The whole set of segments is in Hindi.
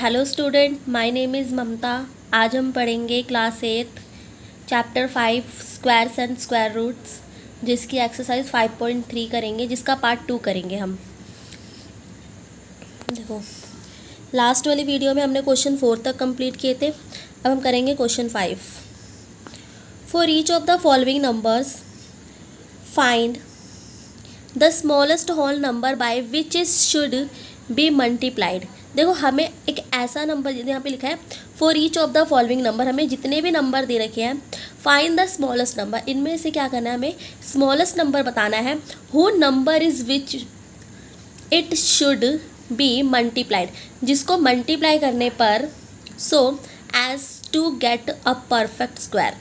Hello student, my name is Mamta. आज हम पढ़ेंगे class 8 chapter 5 squares and square roots, जिसकी एक्सरसाइज 5.3 करेंगे, जिसका पार्ट 2 करेंगे हम। देखो, लास्ट वाली वीडियो में हमने क्वेश्चन 4 तक कंप्लीट किए थे। अब हम करेंगे question 5। For each of the following numbers find the smallest whole number by which is should be multiplied. देखो, हमें एक ऐसा नंबर यहाँ पे लिखा है for each of the following number, हमें जितने भी नंबर दे रखे हैं फाइंड द स्मॉलेस्ट नंबर, इनमें से क्या करना है, हमें स्मॉलेस्ट नंबर बताना है। Who number is which it should be multiplied, जिसको मल्टीप्लाई करने पर so as to get a perfect square,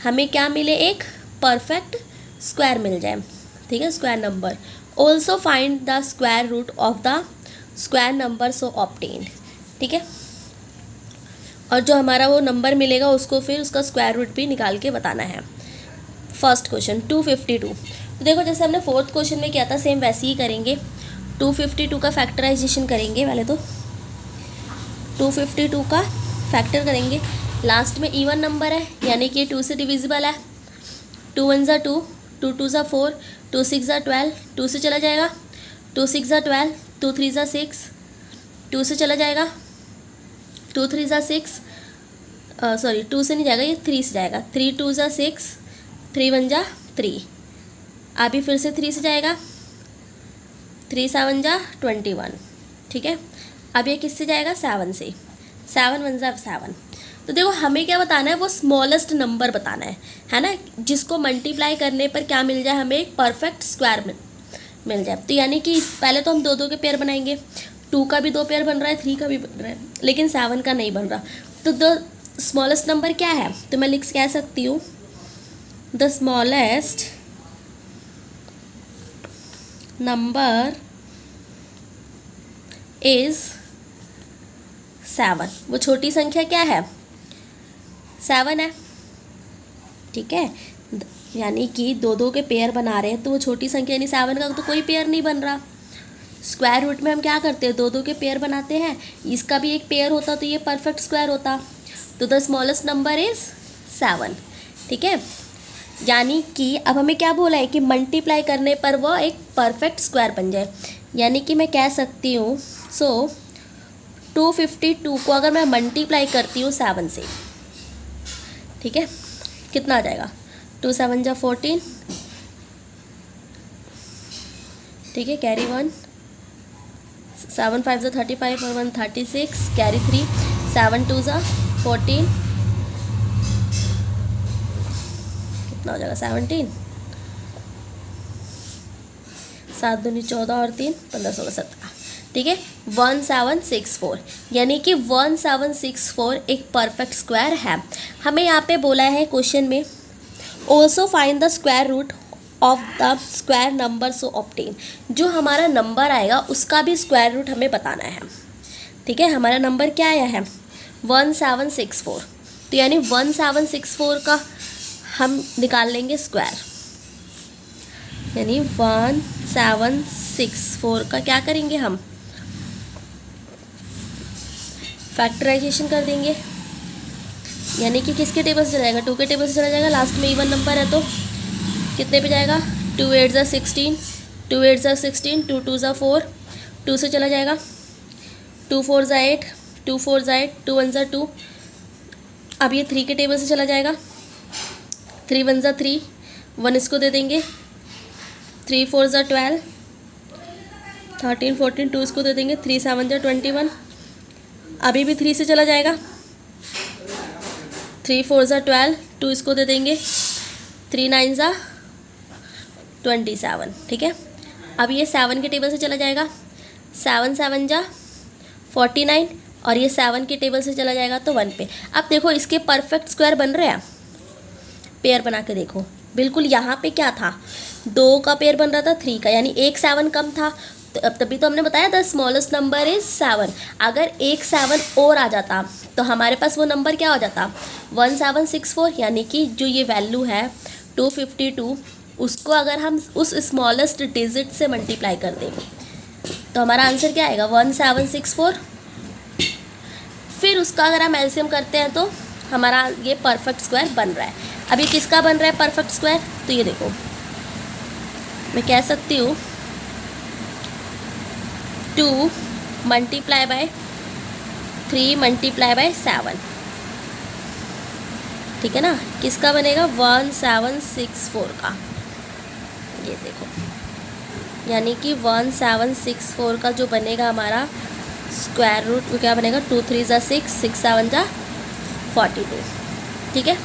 हमें क्या मिले, एक परफेक्ट स्क्वायर मिल जाए। ठीक है, square number. Also find the square root of the square number so obtained. ठीक है, और जो हमारा वो नंबर मिलेगा उसको फिर उसका स्क्वायर रूट भी निकाल के बताना है। First question 252। तो देखो, जैसे हमने फोर्थ क्वेश्चन में किया था सेम वैसे ही करेंगे। 252 का फैक्टराइजेशन करेंगे। पहले तो 252 का फैक्टर करेंगे। लास्ट में इवन नंबर है, यानी कि 2 से डिविजिबल है। 2 1 ज़ा 2, 2 2 ज़ा 4, 2 6 ज़ा 12, 2 से चला जाएगा। 2 6 ज़ा 12, 2 3 ज़ा 6, 2 से चला जाएगा। 2 3 ज़ा 6, सॉरी 2 से नहीं जाएगा, ये 3 से जाएगा। 3 2 ज़ा 6, 3 1 ज़ा 3, अभी फिर से 3 से जाएगा। 3 7 ज़ा 21। ठीक है, अब ये किससे जाएगा, 7 से। 7 1 ज़ा 7। तो देखो, हमें क्या बताना है, वो स्मॉलेस्ट नंबर बताना है ना, जिसको मल्टीप्लाई करने पर क्या मिल जाए, हमें एक परफेक्ट स्क्वायर मिल जाए। तो यानी कि पहले तो हम दो दो के पेयर बनाएंगे। 2 का भी 2 पेयर बन रहा है, 3 का भी बन रहा है, लेकिन 7 का नहीं बन रहा। तो द स्मॉलेस्ट नंबर क्या है, तो मैं लिख कह सकती हूँ द स्मॉलेस्ट नंबर इज 7। वो छोटी संख्या क्या है, 7 है। ठीक है, यानी कि दो दो के पेयर बना रहे हैं, तो वो छोटी संख्या यानी 7 का तो कोई पेयर नहीं बन रहा। स्क्वायर रूट में हम क्या करते हैं, दो दो के पेयर बनाते हैं। इसका भी एक पेयर होता तो ये परफेक्ट स्क्वायर होता। तो द स्मॉलेस्ट नंबर इज 7। ठीक है, यानी कि अब हमें क्या बोला है कि मल्टीप्लाई करने पर वो एक परफेक्ट स्क्वायर बन जाए। यानी कि मैं कह सकती हूँ सो 252 को अगर मैं मल्टीप्लाई करती हूँ 7 से, ठीक है, कितना आ जाएगा, 2 7 ज़ा 14। ठीक है, कैरी 1, 7 5 ज़ा 35 और 1 36, कैरी 3, 7 2 ज़ा 14, कितना हो जाएगा, 17, 7 दूनी 14 और 3 15 16 17। ठीक है, 1764, यानी कि 1764 एक परफेक्ट स्क्वायर है। हमें यहाँ पे बोला है क्वेश्चन में also find the square root of the square number so obtain, जो हमारा नंबर आएगा उसका भी स्क्वायर रूट हमें बताना है। ठीक है, हमारा नंबर क्या आया है, 1764। तो यानी 1764 का हम निकाल लेंगे स्क्वायर, यानी 1764 का क्या करेंगे, हम फैक्टराइजेशन कर देंगे। यानी कि किसके टेबल से चला जाएगा, 2 के टेबल से चला जाएगा। लास्ट में इवन नंबर है तो कितने पे जाएगा, 2 8 ज़ा 16, 2 8 ज़ा 16, 2 2 ज़ा 4, 2 से चला जाएगा। 2 4 ज़ा 8, 2 4 ज़ा 8, 2 1 ज़ा 2, अब ये 3 के टेबल से चला जाएगा। 3 1 ज़ा 3, 1 इसको दे देंगे। 3 4 ज़ा 12, 13 14, 2 इसको दे देंगे। 3 7 ज़ा 21, अभी भी 3 से चला जाएगा। 3 4 ज़ा 12, 2 इसको दे देंगे। 3 9 ज़ा 27। ठीक है, अब ये 7 के टेबल से चला जाएगा। 7 7 ज़ा 49, और ये 7 के टेबल से चला जाएगा तो 1 पे। अब देखो, इसके परफेक्ट स्क्वायर बन रहे हैं, पेयर बना के देखो। बिल्कुल, यहाँ पे क्या था, 2 का पेयर बन रहा था 3 का, यानी एक 7 कम था। तो अब तभी तो हमने बताया द स्मॉलेस्ट नंबर इज 7। अगर एक 7 और आ जाता तो हमारे पास वो नंबर क्या हो जाता, 1764। यानी कि जो ये वैल्यू है 252, उसको अगर हम उस स्मॉलेस्ट डिजिट से मल्टीप्लाई कर दें तो हमारा आंसर क्या आएगा, 1764। फिर उसका अगर हम एलसीएम करते हैं तो हमारा ये परफेक्ट स्क्वायर बन रहा है। अब ये किसका बन रहा है परफेक्ट स्क्वायर? तो ये देखो मैं कह सकती हूँ 2 मल्टीप्लाई बाय 3 मल्टीप्लाई बाय 7, ठीक है ना। किसका बनेगा? 1764 का। ये देखो यानी कि 1764 का जो बनेगा हमारा स्क्वायर रूट, वो क्या बनेगा? 2 3 ज़ा 6, 6 7 ज़ा 42, ठीक है।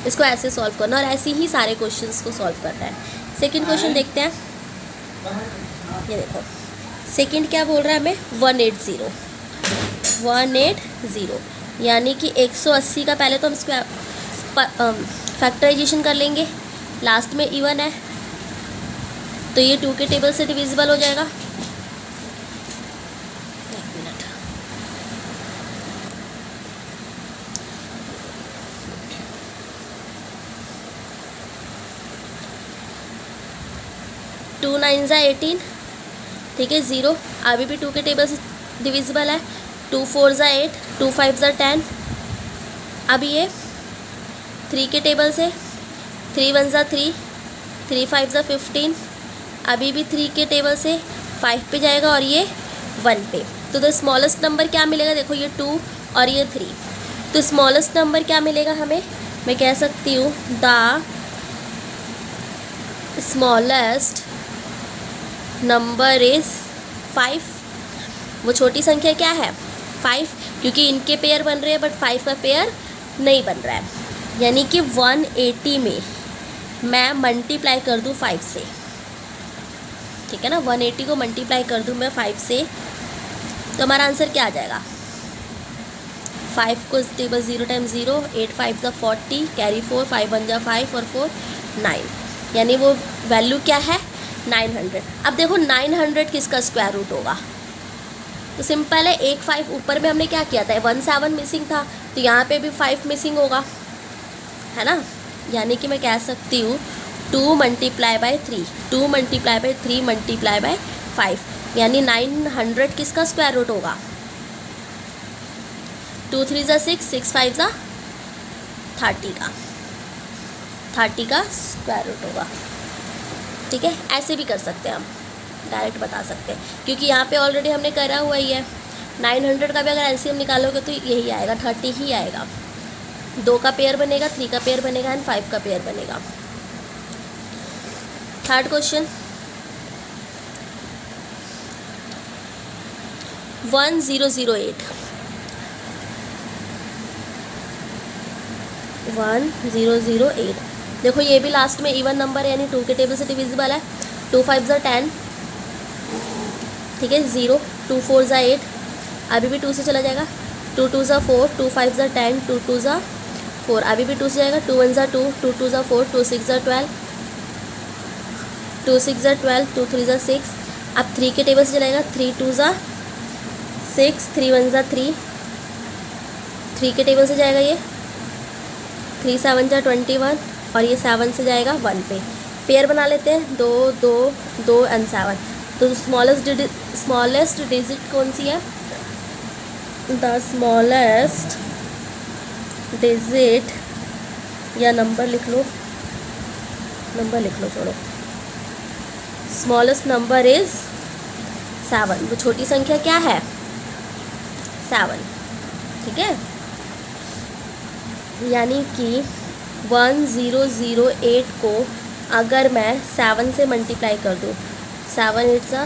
इसको ऐसे सॉल्व करना और ऐसे ही सारे क्वेश्चंस को सॉल्व करना है। सेकंड क्वेश्चन देखते हैं। ये देखो सेकंड क्या बोल रहा है हमें? 180 यानी कि 180 का पहले तो हम स्क्वायर फैक्टराइजेशन कर लेंगे, लास्ट में इवन है तो ये 2 के टेबल से डिविजिबल हो जाएगा। एक मिनट, टू 9 ज़ा 18, ठीक है। 0 अभी भी 2 के टेबल से डिविजिबल है। 2 4 ज़ा 8, 2 5 ज़ा 10। अभी ये 3 के टेबल से 3 1 ज़ा 3, 3 5 ज़ा 15। अभी भी 3 के टेबल से 5 पे जाएगा और ये 1 पे। तो द स्मॉलेस्ट नंबर क्या मिलेगा? देखो ये 2 और ये 3, तो स्मॉलेस्ट नंबर क्या मिलेगा हमें? मैं कह सकती हूँ द स्मॉलेस्ट नंबर इज़ 5। वो छोटी संख्या क्या है? 5, क्योंकि इनके पेयर बन रहे हैं बट 5 का पेयर नहीं बन रहा है। यानी कि 180 में मैं मल्टीप्लाई कर दूँ 5 से, ठीक है ना। 180 को मल्टीप्लाई कर दूँ मैं 5 से तो हमारा आंसर क्या आ जाएगा? 5 को टेबल 0 टाइम्स 0, 8 5 ज़ा 40, कैरी 4, 5 1 ज़ा 5 और 4 9, यानी वो वैल्यू क्या है? 900। अब देखो 900 किसका स्क्वायर रूट होगा? तो सिंपल है, 1 5 ऊपर में हमने क्या किया था? 1 7 मिसिंग था, तो यहाँ पे भी 5 मिसिंग होगा, है ना। यानी कि मैं कह सकती हूँ 2 multiply by 3, 2 multiply by 3 multiply by 5, यानी 900 किसका स्क्वायर रूट होगा? 2 3 ज़ा 6, 6 5 ज़ा 30 का, 30 का स्क्वायर रूट होगा, ठीक है। ऐसे भी कर सकते हैं हम, डायरेक्ट बता सकते हैं क्योंकि यहाँ पे ऑलरेडी हमने करा हुआ ही है। 900 का भी अगर एलसीएम निकालोगे तो यही आएगा, 30 ही आएगा। 2 का पेयर बनेगा, 3 का पेयर बनेगा एंड 5 का पेयर बनेगा। Third question 1008, 1008। देखो ये भी लास्ट में इवन नंबर है यानी 2 के टेबल से डिविजिबल है। 2 5 ज़ा 10, ठीक है। 0 2 4 ज़ा 8, अभी भी 2 से चला जाएगा। 2 2 ज़ा 4, 2 5 ज़ा 10, 2 2 ज़ा 4, अभी भी 2 से जाएगा। 2 1 ज़ा 2, 2 2 ज़ा 4, 2 6 ज़ा 12, 2 6 ज़ा 12, 2 3 ज़ा 6। अब 3 के टेबल से चलाएगा। 3 2 ज़ा 6, 3 1 ज़ा 3, 3 के टेबल से जाएगा ये। 3 7 ज़ा 21 और ये 7 से जाएगा 1 पे। पेयर बना लेते हैं, 2 2 2 एंड 7। तो स्मॉलेस्ट डिजिट कौन सी है? द स्मॉलेस्ट डिजिट, या नंबर लिख लो, नंबर लिख लो, छोड़ो। Smallest number is 7। वो छोटी संख्या क्या है? 7, ठीक है। यानी कि 1008 को अगर मैं 7 से मल्टीप्लाई कर दूँ, 7 8 ज़ा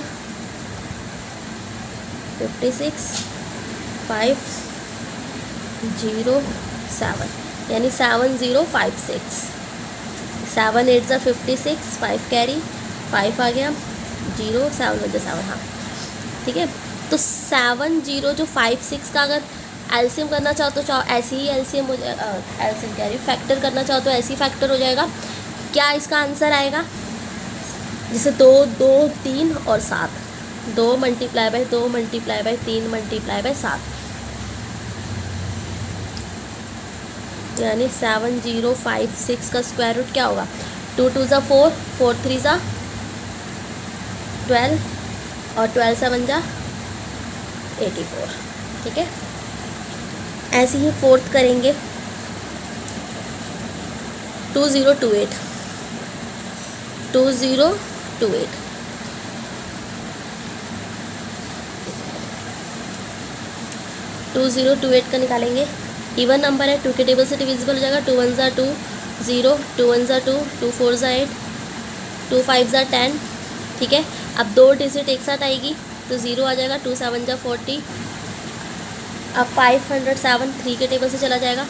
56, 5 0 7, यानी 7056। 7 8 ज़ा 56, 5 कैरी, 5 आ गया, 0 7 1 7, हाँ ठीक है। तो 7 0 जो 5 6 का अगर एलसीएम करना चाहो तो चाहो ऐसे ही एलसीएम हो जाएगा, एलसीएम कह रही हूँ, फैक्टर करना चाहो तो ऐसे ही फैक्टर हो जाएगा। क्या इसका आंसर आएगा? जैसे 2 2 3 और 7, 2 multiply by 2 multiply by 3 multiply by 7, यानी 7056 का स्क्वायर रूट क्या होगा? 2 2 ज़ा 4, 4 3 ज़ा 12 और 12 7 ज़ा 84। ठीक है, ऐसे ही फोर्थ करेंगे 2028 2028 2028 का निकालेंगे। इवन नंबर है, 2 के टेबल से डिविजिबल हो जाएगा। 2 1 ज़ा 2 0, 2 1 ज़ा 2, 2 4 ज़ा 8, 2 5 ज़ा 10। ठीक है, अब 2 डिजिट एक साथ आएगी तो 0 आ जाएगा। 2 7 ज़ा 40। अब 507 3 के टेबल से चला जाएगा।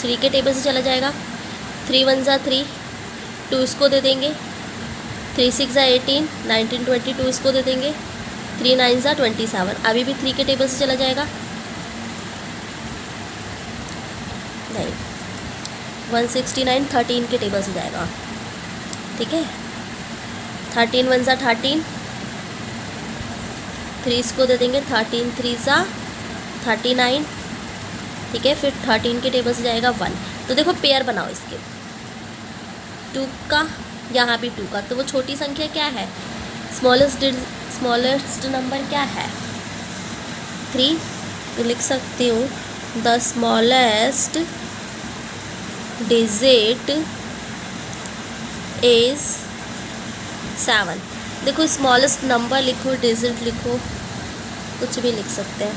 थ्री के टेबल से चला जाएगा। 3 1 ज़ा 3, 2 इसको दे देंगे। 3 6 ज़ा 18, 19 22 इसको दे देंगे। 3 9 ज़ा 27, अभी भी 3 के टेबल से चला जाएगा। नहीं, 169 13 के टेबल से जाएगा। ठीक है, 13 1 ज़ा 13, 3 इसको दे देंगे। 13 3 ज़ा 39। ठीक है, फिर 13 के टेबल से जाएगा 1। तो देखो पेयर बनाओ इसके, 2 का, यहाँ भी 2 का, तो वो छोटी संख्या क्या है, स्मॉलेस्ट नंबर क्या है, 3। तो लिख सकती हूँ द स्मॉलेस्ट डिजिट इज 7। देखो स्मॉलेस्ट नंबर लिखो, डिजिट लिखो, कुछ भी लिख सकते हैं।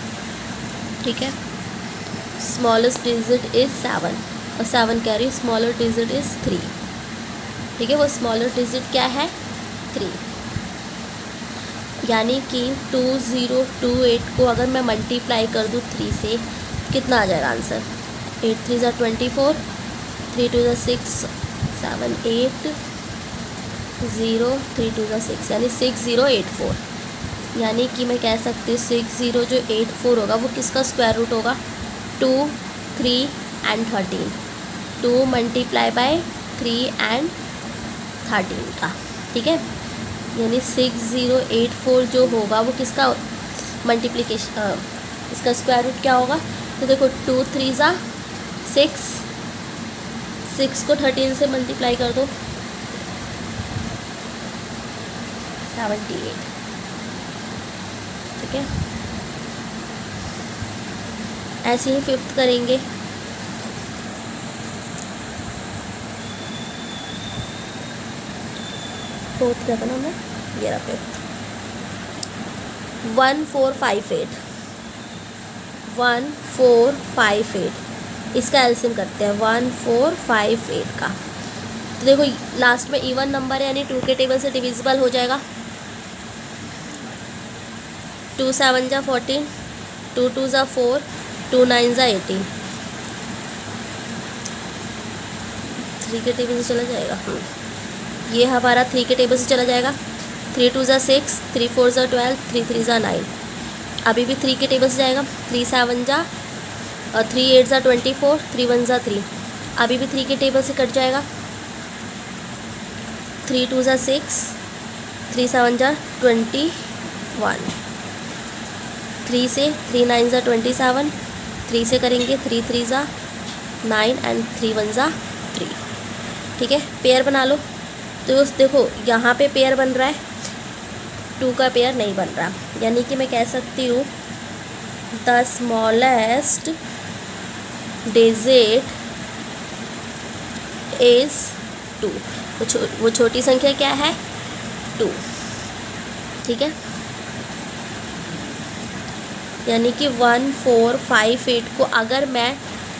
ठीक है, स्मॉलेस्ट डिजिट इज़ 7 और 7 कह रही हूँ, स्मॉलर डिजिट इज़ 3। ठीक है, वो स्मॉलर डिजिट क्या है, 3। यानी कि 2028 को अगर मैं मल्टीप्लाई कर दूँ 3 से, कितना आ जाएगा आंसर, 8 3 ज़ा 24, 3 2 ज़ा 6 7 8 0, 3 2 ज़ा 6, यानी 6084। यानी कि मैं कह सकती हूँ 6084 होगा वो किसका स्क्वायर रूट होगा, 2 3 एंड 13, 2 मल्टीप्लाई बाय 3 एंड 13 का। ठीक है, यानी 6084 जो होगा वो किसका मल्टीप्लिकेशन, इसका स्क्वायर रूट क्या होगा। तो देखो 2 3 ज़ा 6, 6 को 13 से मल्टीप्लाई कर दो, 78। ठीक है, ऐसे ही फिफ्थ करेंगे। फोर्थ क्या था ना, मैं ये रहा फिफ्थ, 1458 1458 इसका एलसीएम करते हैं 1458 का। तो देखो लास्ट में इवन नंबर है, यानी 2 के टेबल से डिविजिबल हो जाएगा। 2 7 ज़ा 14, 2 2 ज़ा 4, 2 9 ज़ा 18, 3 के टेबल से चला जाएगा। ये हमारा 3 के टेबल से चला जाएगा। 3 2 ज़ा 6, 3 4 ज़ा 12, 3 3 ज़ा 9, अभी भी 3 के टेबल से जाएगा। 3 7 ज़ा 3 8 ज़ा 24, 3 1 ज़ा 3, अभी भी 3 के टेबल से कट जाएगा। 3 2 ज़ा 6, 3 7 ज़ा 21, 3 से 3 9 ज़ा 27, 3 से करेंगे 3 3 ज़ा 9 एंड 3 1 ज़ा 3। ठीक है, पेयर बना लो। तो देखो यहाँ पे पेयर बन रहा है, 2 का पेयर नहीं बन रहा, यानी कि मैं कह सकती हूँ द स्मॉलेस्ट डिजिट इज़ 2। वो छोटी संख्या क्या है, 2। ठीक है, यानी कि 1458 को अगर मैं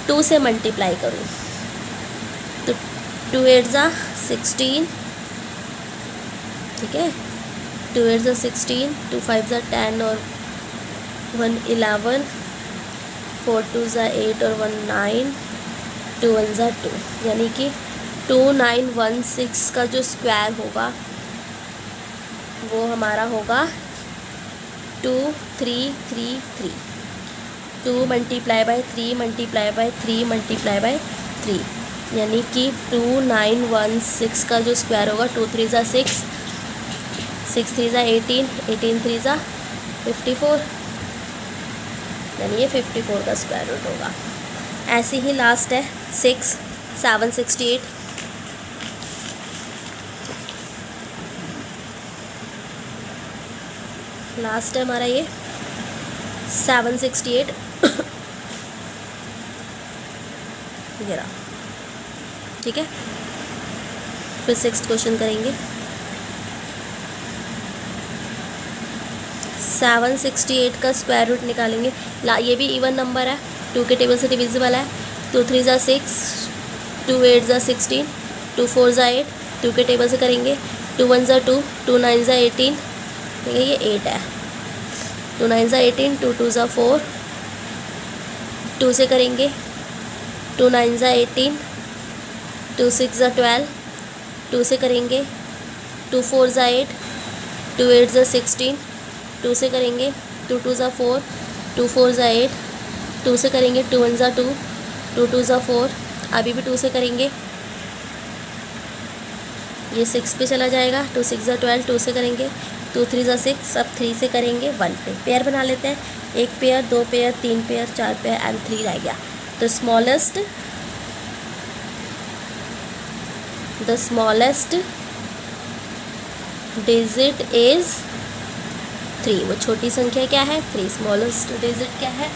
2 से मल्टीप्लाई करूँ तो 2 8 ज़ा 16। ठीक है, 2 8 ज़ा 16, 2 5 ज़ा 10 और 1 11, 4 2 ज़ा 8 और 1 9, 2 1 ज़ा 2, यानी कि 2916 का जो स्क्वायर होगा वो हमारा होगा 2333। 2 multiply by 3 multiply by 3 multiply by 3, यानी कि 2916 का जो स्क्वायर होगा, 2 3 ज़ा 6, 6 3 ज़ा 18, 18 3 ज़ा 54, यानी ये 54 का स्क्वायर रूट होगा। ऐसे ही लास्ट है 6 7 68, लास्ट है हमारा ये 768 ये रहा, ठीक है। फिर 6th क्वेश्चन करेंगे। 768 का स्क्वायर रूट निकालेंगे। ये भी इवन नंबर है, 2 के टेबल से डिविजिबल है। 2 3 ज़ा 6, 2 8 ज़ा 16, 2 4 ज़ा 8, 2 के टेबल से करेंगे। 2 1 ज़ा 2, 2 9 ज़ा 18, ठीक है, ये 8 है। 2 9 ज़ा 18, 2 2 ज़ा 4, 2 से करेंगे। 2 9 ज़ा 18, 2 6 ज़ा 12, 2 से करेंगे। 2 4 ज़ा 8, 2 8 ज़ा 16, 2 से करेंगे। 2 2 ज़ा 4, 2 4 ज़ा 8, 2 से करेंगे। 2 1 ज़ा 2, 2 2 ज़ा 4, अभी भी 2 से करेंगे। ये 6 पे चला जाएगा। 2 6 ज़ा 12, 2 से करेंगे। 2 3 ज़ा 6, अब 3 से करेंगे 1 पे। पेयर बना लेते हैं, 1 pair, 2 pair, 3 pair, 4 pair and 3 रह गया। तो the smallest digit is 3। वो छोटी संख्या क्या है? 3। स्मॉलेस्ट डिजिट क्या है?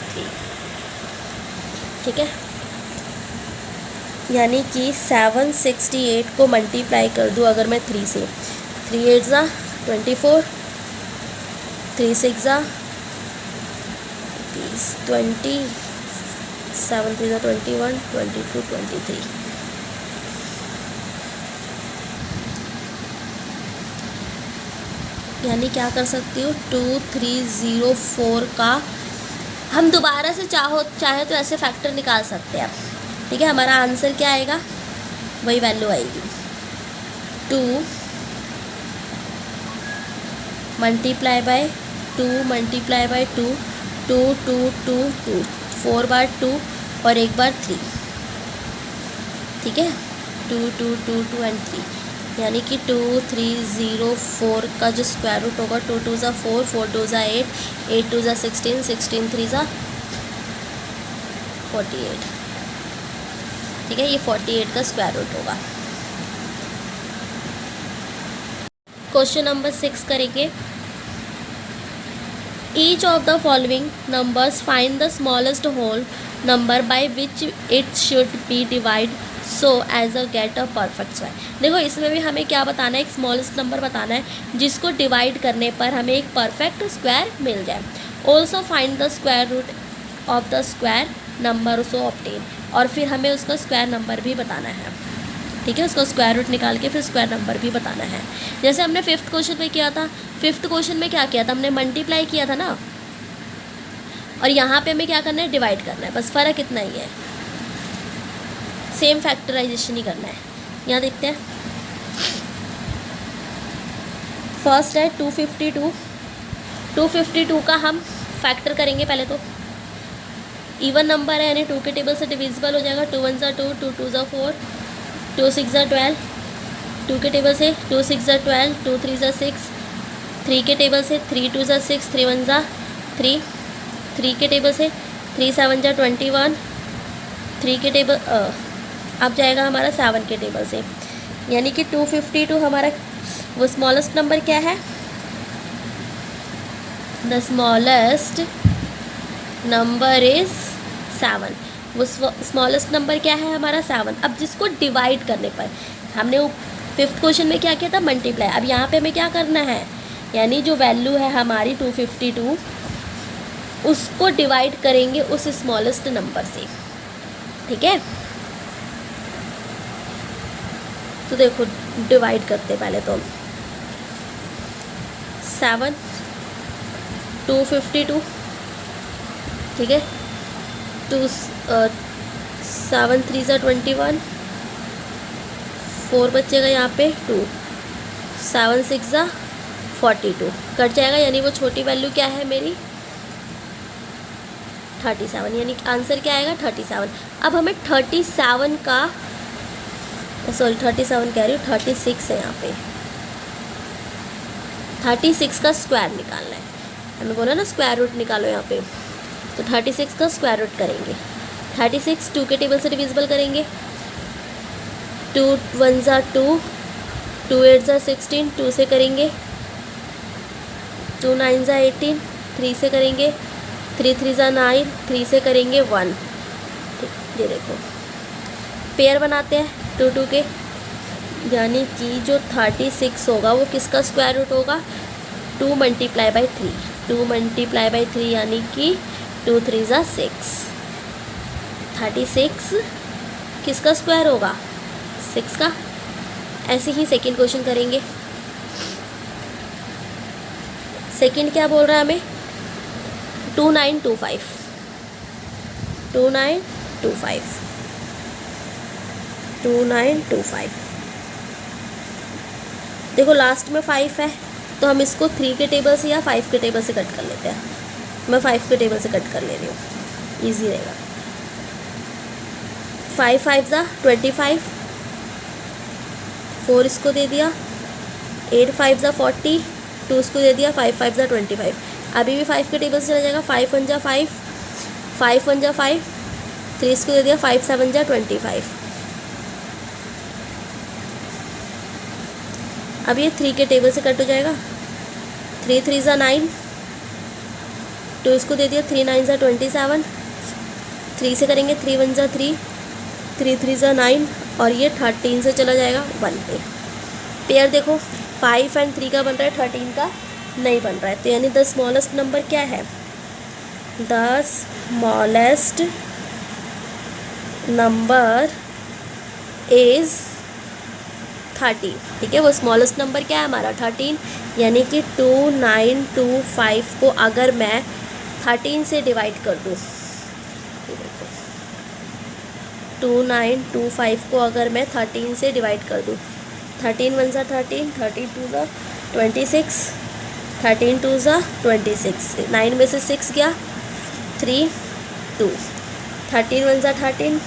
3, ठीक है। यानी कि 768 को मल्टीप्लाई कर दूँ अगर मैं 3 से, 3 8 ज़ा 24, 3 6 ज़ा 20, 7 3 ज़ा 21, 22, 23। यानी क्या कर सकती हूँ, 2304 का हम दोबारा से चाहे तो ऐसे फैक्टर निकाल सकते हैं, ठीक है। हमारा आंसर क्या आएगा, वही वैल्यू आएगी। 2 मल्टीप्लाई बाय 2 मल्टीप्लाई बाय 2, 2 2 2 2, 4 बार 2 और 1 बार 3, ठीक है। 2 2 2 2 एंड 3, यानी कि 2304 का जो स्क्वायर रूट होगा, 2 2 ज़ा 4, 4 2 ज़ा 8, 8 2 ज़ा 16, 16 3 ज़ा 48, ठीक है। ये 48 का स्क्वायर रूट होगा। क्वेश्चन नंबर 6 करेंगे। Each of the following numbers find the smallest whole number by which it should be divide so as a get a perfect square. देखो इसमें भी हमें क्या बताना है, एक स्मॉलेस्ट नंबर बताना है जिसको डिवाइड करने पर हमें एक परफेक्ट स्क्वायर मिल जाए। Also find the square root of the square number so obtain, और फिर हमें उसका स्क्वायर नंबर भी बताना है, ठीक है। उसका स्क्वायर रूट निकाल के फिर स्क्वायर नंबर भी बताना है। जैसे हमने 5th क्वेश्चन में किया था। 5th क्वेश्चन में क्या किया था, हमने मल्टीप्लाई किया था ना, और यहाँ पे हमें क्या करना है, डिवाइड करना है, बस फ़र्क इतना ही है, सेम फैक्टराइजेशन ही करना है। यहाँ देखते हैं, फर्स्ट है 252। 252 का हम फैक्टर करेंगे पहले तो। इवन नंबर है यानी 2 के टेबल से डिविजिबल हो जाएगा। 2 1 ज़ा 2, 2 2 ज़ा 4, 2 6 ज़ा 12, 2 के टेबल से 2 6 ज़ा 12, 2 3 ज़ा 6, 3 के टेबल से 3 2 ज़ा 6, 3 1 ज़ा 3, 3 के टेबल से 3 7 ज़ा 21, 3 के टेबल अब जाएगा हमारा 7 के टेबल से, यानी कि 252 हमारा वो स्मॉलेस्ट नंबर क्या है, द स्मॉलेस्ट नंबर इज़ 7। वो स्मॉलेस्ट नंबर क्या है हमारा 7। अब जिसको डिवाइड करने पर, हमने वो 5th क्वेश्चन में क्या किया था, मल्टीप्लाई। अब यहाँ पे हमें क्या करना है, यानी जो वैल्यू है हमारी 252 उसको डिवाइड करेंगे उस स्मॉलेस्ट नंबर से, ठीक है। तो देखो डिवाइड करते पहले तो हम 7 252, ठीक है। 7 3 ज़ा 21, 4 बचेगा यहाँ पे 2, 7 6 ज़ा 42 कट जाएगा, यानी वो छोटी वैल्यू क्या है मेरी 37, यानी आंसर क्या आएगा 37। अब हमें 37 का, सॉरी 37 कह रही हूँ, 36 है यहाँ पे, 36 का स्क्वायर निकालना है। हमने बोला ना स्क्वायर रूट निकालो यहाँ पे, तो 36 का स्क्वायर रूट करेंगे। 36 2 के टेबल से डिविजिबल करेंगे। 2 1 ज़ा 2, 2 8 ज़ा 16, 2 से करेंगे। 2 9 ज़ा 18, 3 से करेंगे 3 3 ज़ा 9, 3 से करेंगे 1। ठीक, ये देखो पेयर बनाते हैं 2 2 के, यानी कि जो 36 होगा वो किसका स्क्वायर रूट होगा, 2 मल्टीप्लाई बाई 3, 2 मल्टीप्लाई बाई 3 यानी कि 2 3 ज़ा 6। 36 किसका स्क्वायर होगा, 6 का। ऐसे ही सेकंड क्वेश्चन करेंगे। सेकंड क्या बोल रहा है हमें, 2925, 2925, 2925। देखो लास्ट में 5 है तो हम इसको 3 के टेबल से या 5 के टेबल से कट कर लेते हैं। मैं 5 के टेबल से कट कर ले रही हूँ, ईजी रहेगा। 5 5 ज़ा 25, 4 इसको दे दिया, 8 5 ज़ा 40, 2 इसको दे दिया, 5 5 ज़ा 25। अभी भी 5 के टेबल से चला जाएगा, 5 1 ज़ा 5, 5 1 ज़ा 5, 3 इसको दे दिया, 5 7 ज़ा 25। अब ये 3 के टेबल से कट हो जाएगा, 3 3 ज़ा 9, 2 इसको दे दिया, 3 9 ज़ा 27, 3 से करेंगे 3 1 ज़ा 3, 3 3 ज़ा 9 और ये 13 से चला जाएगा 1 पे। पेयर देखो 5 एंड 3 का बन रहा है, 13 का नहीं बन रहा है, तो यानी द स्मॉलेस्ट नंबर क्या है, द स्मॉलेस्ट नंबर इज़ 13। ठीक है, वो स्मॉलेस्ट नंबर क्या है हमारा 13, यानी कि 2925 को अगर मैं 13 से डिवाइड कर दूँ, 2925 को अगर मैं 13 से डिवाइड कर दूँ, 13 1 ज़ा 13, 13 2 ज़ा 26, 13 2 ज़ा 26, 9 में से 6 गया, 3 2, 13 1 ज़ा 13,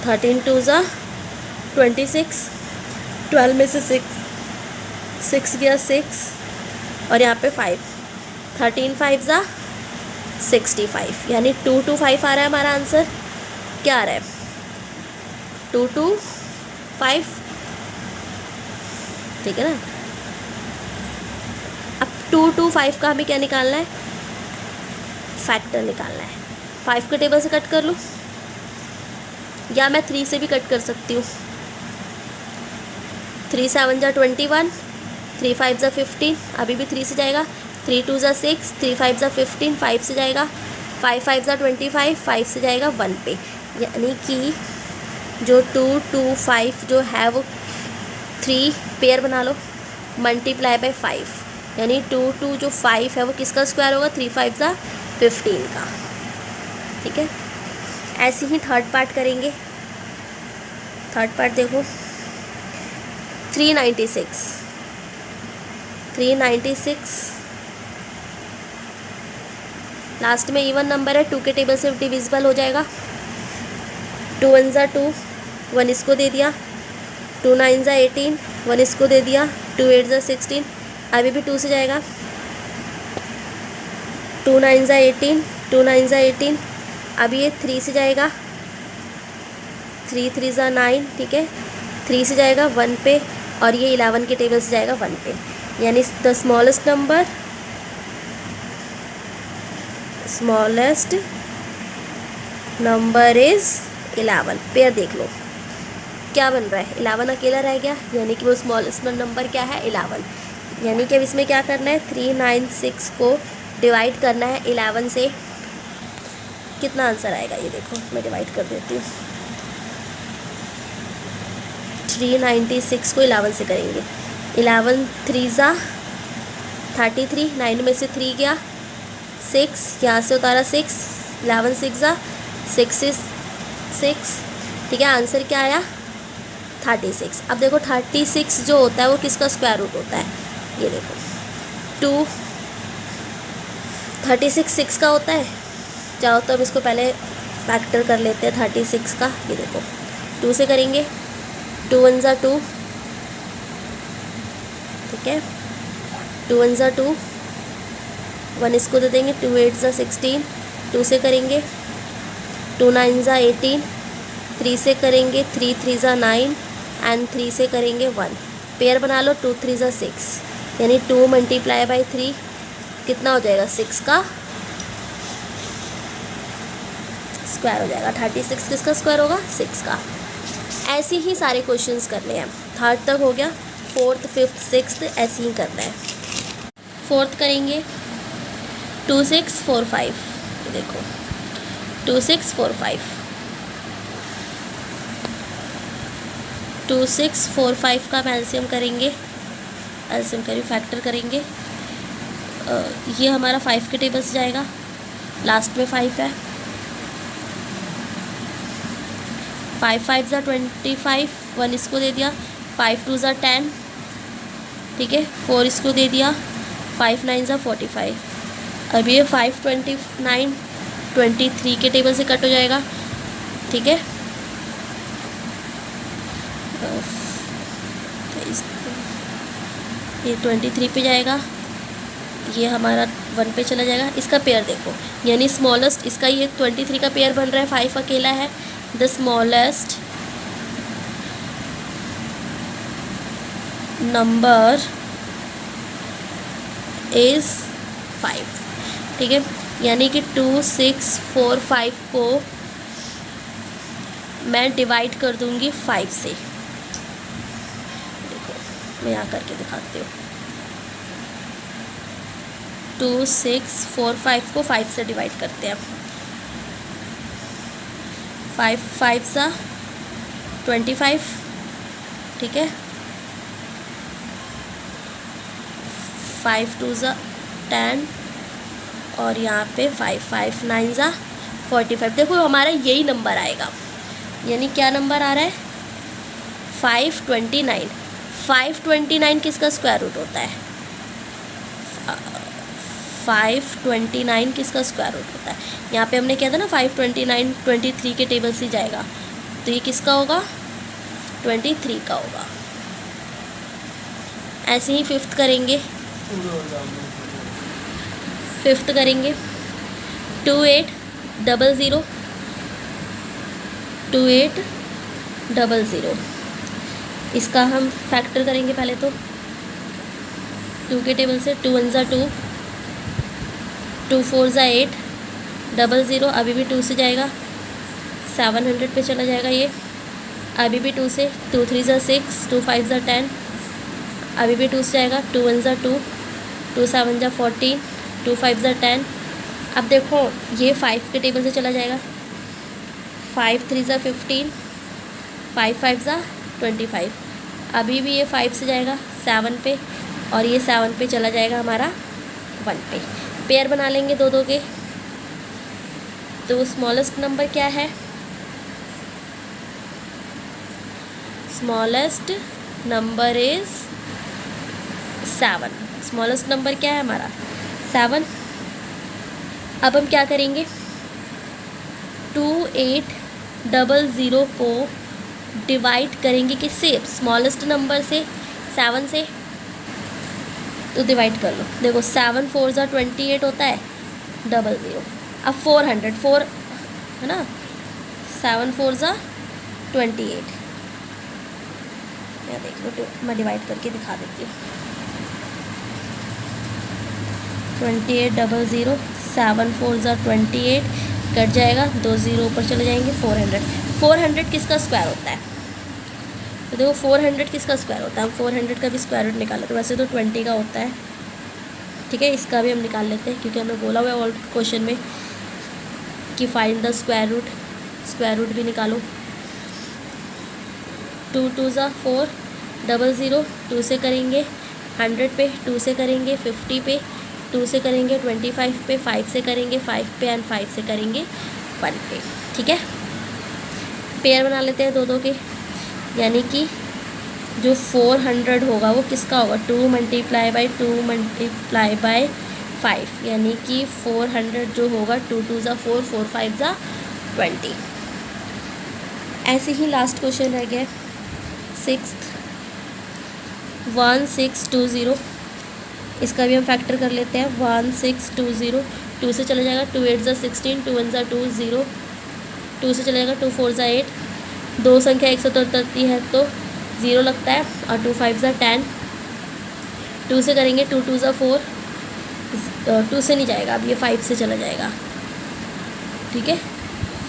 13 2 ज़ा 26, 12 में से 6 गया 6 और यहाँ पे 5, 13 5 ज़ा 65, यानी 225 आ रहा है हमारा आंसर। क्या आ रहा है, 225। ठीक है ना। अब 225 का हमें क्या निकालना है, फैक्टर निकालना है। 5 के टेबल से कट कर लूँ या मैं 3 से भी कट कर सकती हूँ। 3 7 ज़ा 21, 3 5 ज़ा 15, अभी भी 3 से जाएगा, 3 2 ज़ा 6, 3 5 ज़ा 15, 5 से जाएगा, 5 5 ज़ा 25, 5 से जाएगा 1 पे, यानी कि जो 2 2 5 जो है वो 3 पेयर बना लो, मल्टीप्लाई बाय 5, यानी 2 2 जो 5 है वो किसका स्क्वायर होगा, 3 5 ज़ा 15 का। ठीक है, ऐसे ही थर्ड पार्ट करेंगे। थर्ड पार्ट देखो 396, 396 लास्ट में इवन नंबर है, 2 के टेबल से डिविजिबल हो जाएगा। 2 1 ज़ा 2, 1 इसको दे दिया, 2 9 ज़ा 18, 1 इसको दे दिया, 2 8 ज़ा 16, अभी भी 2 से जाएगा, 2 9 ज़ा 18, 2 9 ज़ा 18, अभी ये 3 से जाएगा, 3 3 ज़ा 9, ठीक है, 3 से जाएगा 1 पे और ये 11 के टेबल से जाएगा 1 पे, यानी the smallest number is 11। Pair देख लो क्या बन रहा है, 11 अकेला रह गया, यानी कि वो स्मॉलेस्ट नंबर क्या है 11। यानी कि अब इसमें क्या करना है, 396 को डिवाइड करना है 11 से। कितना आंसर आएगा ये देखो, मैं डिवाइड कर देती हूँ। 396 को 11 से करेंगे, 11 3 ज़ा 33, 9 में से 3 गया 6, यहाँ से उतारा 6, 11 6 ज़ा 6, ठीक है, आंसर क्या आया 36। अब देखो 36 जो होता है वो किसका स्क्वायर रूट होता है, ये देखो 36 6 का होता है। चाहो तो अब इसको पहले फैक्टर कर लेते हैं 36 का, ये देखो 2 से करेंगे, 2 1 ज़ा 2, ठीक है, 2 1 ज़ा 2, 1 इसको दे देंगे, 2 8 ज़ा 16, 2 से करेंगे, 2 9 ज़ा 18, 3 से करेंगे, 3 3 ज़ा 9 एंड 3 से करेंगे 1, पेयर बना लो, 2 3 ज़ा 6, यानी 2 मल्टीप्लाई बाई 3 कितना हो जाएगा, 6 का स्क्वायर हो जाएगा। 36 किसका स्क्वायर होगा, 6 का। ऐसे ही सारे क्वेश्चंस करने हैं। थर्ड तक हो गया, फोर्थ फिफ्थ सिक्स्थ ऐसे ही करना है। फोर्थ करेंगे 2 6 4 5, देखो 2 6 4 5, 2 6 4 5 का एलसीएम करेंगे, एलसीएम करें फैक्टर करेंगे। ये हमारा 5 के टेबल से जाएगा, लास्ट में 5 है। 5 5 ज़ा 25, 1 इसको दे दिया, 5 2 ज़ा 10, ठीक है, 4 इसको दे दिया, 5 9 ज़ा 45। अब ये 5 29 23 के टेबल से कट हो जाएगा, ठीक है। ये 23 पे जाएगा, ये हमारा 1 पे चला जाएगा। इसका पेयर देखो, यानी स्मॉलेस्ट इसका ये 23 का पेयर बन रहा है, 5 अकेला है। द स्मॉलेस्ट नंबर इज़ 5, ठीक है। यानी कि 2 6 4 5 को मैं डिवाइड कर दूंगी 5 से। देखो मैं यहाँ करके दिखाती हूँ। 2 6 4 5 को 5 से डिवाइड करते हैं। 5 5 सा 25, ठीक है। 5 2 ज़ा 10 और यहाँ पे 5 5 9 ज़ा 45। देखो हमारा यही नंबर आएगा, यानी क्या नंबर आ रहा है, 529। 529 किसका स्क्वायर रूट होता है, 529 किसका स्क्वायर रूट होता है। यहाँ पे हमने किया था ना 529 23 के टेबल से जाएगा, तो ये किसका होगा, 23 का होगा। ऐसे ही फिफ्थ करेंगे, 2800 2800। इसका हम फैक्टर करेंगे पहले तो 2 के टेबल से, 2 1 ज़ा 2, 2 4 ज़ा 8, 00 अभी भी 2 से जाएगा, 700 पे चला जाएगा ये, अभी भी 2 से, 2 3 ज़ा 6, 2 5 ज़ा 10, अभी भी 2 से जाएगा, 2 1 ज़ा 2, 2 7 ज़ा 14, 2 5 ज़ा 10। अब देखो ये 5 के टेबल से चला जाएगा, 5 3 ज़ा 15, 5 5 ज़ा 25, अभी भी ये 5 से जाएगा 7 पे, और ये 7 पे चला जाएगा हमारा 1 पे। पेयर बना लेंगे दो दो के, तो स्मॉलेस्ट नंबर क्या है, smallest number is 7। Smallest number क्या है हमारा, 7। अब हम क्या करेंगे, 2800 को डिवाइड करेंगे किससे, स्मॉलेस्ट नंबर से, 7 से, तो डिवाइड कर लो। देखो 7 4 ज़ा 28 होता है, 00। अब 400 4 है ना, 7 4 ज़ा 28, या देख लो, तो मैं डिवाइड करके दिखा देती हूँ। 2800, 7 4 ज़ा 28 कट जाएगा, 2 0 ऊपर चले जाएंगे, 400। 400 किसका स्क्वायर होता है, तो देखो 400 किसका स्क्वायर होता है, हम 400 का भी स्क्वायर रूट निकाल लेते हैं। वैसे तो 20 का होता है, ठीक है, इसका भी हम निकाल लेते हैं, क्योंकि हमें बोला हुआ है और क्वेश्चन में कि फाइंड द स्क्वायर रूट भी निकालो। 2 2 ज़ा 4, 00, 2 से करेंगे 100 पे, 2 से करेंगे 50 पे, 2 से करेंगे 25 पे, 5 से करेंगे 5 पे, एंड 5 से करेंगे 1 पे, ठीक है। पेयर बना लेते हैं दो दो के, यानी कि जो 400 होगा वो किसका होगा, 2 मल्टीप्लाई बाई 2 मल्टीप्लाई बाई 5, यानी कि 400 जो होगा 2 2 ज़ा 4, 4 5 ज़ा 20। ऐसे ही लास्ट क्वेश्चन रह गया, 6th 1620। इसका भी हम फैक्टर कर लेते हैं, 1620, 2 से चला जाएगा, 2 8 ज़ा 16, 2 1 ज़ा 2, 0, 2 से चला जाएगा, 2 4 ज़ा 8, दो संख्या एक साथ उतरती है तो ज़ीरो लगता है, और 2 5 ज़ा 10, 2 से करेंगे 2 2 ज़ा 4, 2 से नहीं जाएगा, अब ये 5 से चला जाएगा, ठीक है।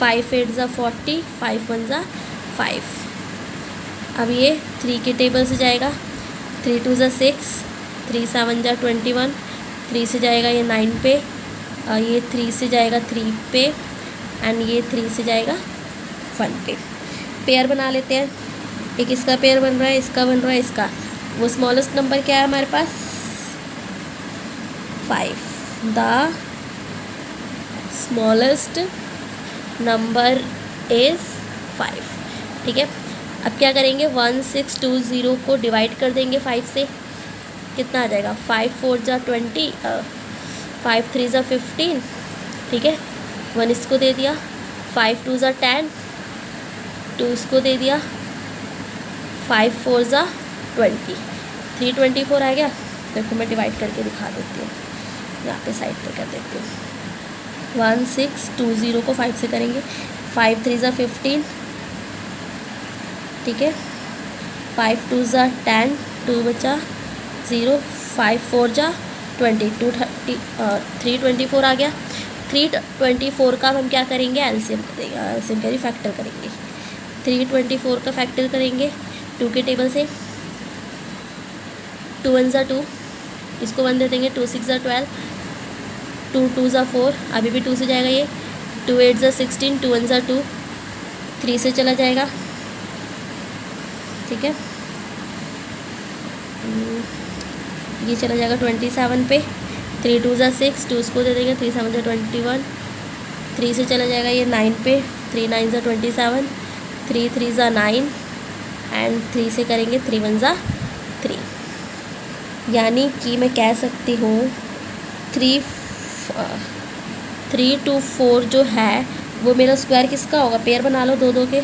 5 8 ज़ा 40, 5 1 ज़ा 5। अब ये 3 के टेबल से जाएगा, 3 2 ज़ा 6, 3 7 ज़ा 21, 3 से जाएगा ये 9 पे, ये 3 से जाएगा 3 पे, एंड ये 3 से जाएगा 1 पे। पेयर बना लेते हैं, एक इसका पेयर बन रहा है, इसका बन रहा है, इसका। वो स्मॉलेस्ट नंबर क्या है हमारे पास? 5। द स्मॉलेस्ट नंबर इज़ 5, ठीक है। अब क्या करेंगे, 1620 को डिवाइड कर देंगे 5 से, कितना आ जाएगा? 5 4 ज़ा 20, 5 3 ज़ा 15, ठीक है। 1 इसको दे दिया, 5 2 ज़ा 10, 2 इसको दे दिया, 5 4 ज़ा 20, 324 आ गया। देखो मैं डिवाइड करके दिखा देती हूँ, यहाँ पे साइड पे कर देती हूँ। 1620 को 5 से करेंगे, 5 3 ज़ा 15, ठीक है। 5 2 ज़ा 10, 2 बचा 0, 5 4 ज़ा 20, 324 आ गया। 324 का हम क्या करेंगे? एलसीएम करेंगे, एलसीएम करेंगे, फैक्टर करेंगे। 324 का फैक्टर करेंगे 2 के टेबल से, 2 1 ज़ा 2, इसको 1 दे देंगे, 2 6 ज़ा 12, 2 2 ज़ा 4, अभी भी 2 से जाएगा ये, 2 8 ज़ा 16, 2 1 ज़ा 2, 3 से चला जाएगा, ठीक है। ये चला जाएगा 27 पे, 3 2 ज़ा 6, 2 इसको दे देंगे, 3 7 ज़ा 21, 3 से चला जाएगा ये 9 पे, 3 9 ज़ा 27, 3 3 ज़ा 9, एंड 3 से करेंगे 3 1 ज़ा 3, यानी कि मैं कह सकती हूँ 3 2 4 जो है वो मेरा स्क्वायर किसका होगा? पेयर बना लो 2 2 के,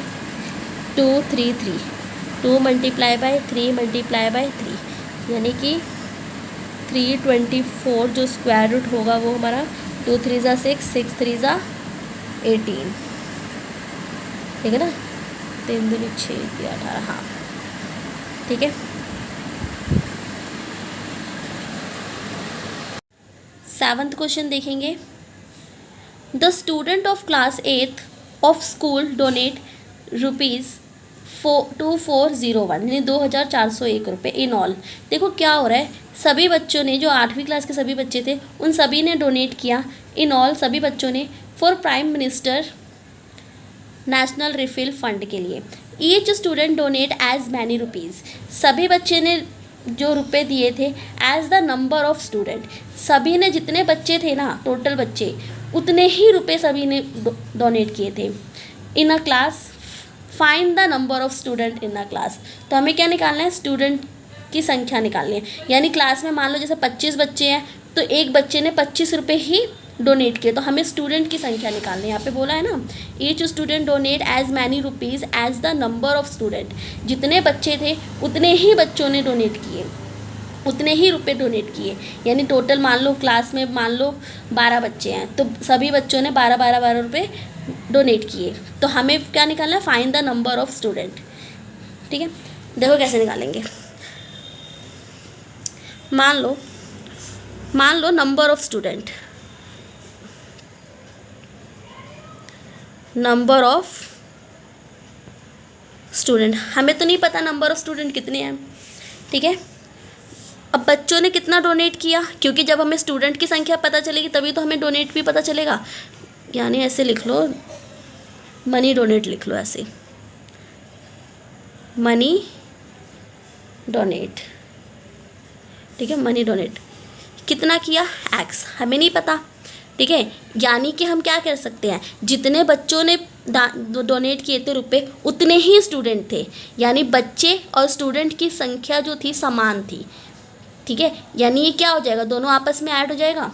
2 3 3, 2 मल्टीप्लाई बाय 3 मल्टीप्लाई बाय 3, यानी कि 324 जो स्क्वायर रूट होगा वो हमारा 2 3 ज़ा 6, 6 3 ज़ा 18, ठीक है ना। 3 दूनी 6 18, हाँ ठीक है। 7th क्वेश्चन देखेंगे। The student of class 8th of school donate ₹2401, यानी 2401 रुपये इन ऑल। देखो क्या हो रहा है, सभी बच्चों ने, जो 8वीं क्लास के सभी बच्चे थे उन सभी ने डोनेट किया इन ऑल, सभी बच्चों ने, for prime minister national refill fund के लिए। Each student donate as many rupees, सभी बच्चे ने जो रुपए दिए थे as the number of student, सभी ने जितने बच्चे थे ना, टोटल बच्चे, उतने ही रुपए सभी ने डोनेट किए थे। In a class find the number of student in a class, तो हमें क्या निकालना है? स्टूडेंट की संख्या निकालनी है। यानी क्लास में मान लो जैसे 25 बच्चे हैं तो एक बच्चे ने 25 रुपये ही डोनेट किए, तो हमें स्टूडेंट की संख्या निकालनी है। यहाँ पे बोला है ना, each student donate as many rupees as the number of student, जितने बच्चे थे उतने ही बच्चों ने डोनेट किए, उतने ही रुपए डोनेट किए। यानी टोटल मान लो क्लास में मान लो 12 बच्चे हैं तो सभी बच्चों ने 12 रुपए डोनेट किए। तो हमें क्या निकालना है? Find the number of student, ठीक है। देखो कैसे निकालेंगे। मान लो number of student, number of student, हमें तो नहीं पता नंबर ऑफ स्टूडेंट कितने हैं, ठीक है। अब बच्चों ने कितना डोनेट किया, क्योंकि जब हमें स्टूडेंट की संख्या पता चलेगी तभी तो हमें डोनेट भी पता चलेगा। यानी ऐसे लिख लो, मनी डोनेट लिख लो, ऐसे मनी डोनेट, ठीक है। मनी डोनेट कितना किया? एक्स, हमें नहीं पता, ठीक है। यानी कि हम क्या कर सकते हैं, जितने बच्चों ने डोनेट किए थे रुपए उतने ही स्टूडेंट थे, यानी बच्चे और स्टूडेंट की संख्या जो थी समान थी, ठीक है। यानी ये क्या हो जाएगा, दोनों आपस में ऐड हो जाएगा,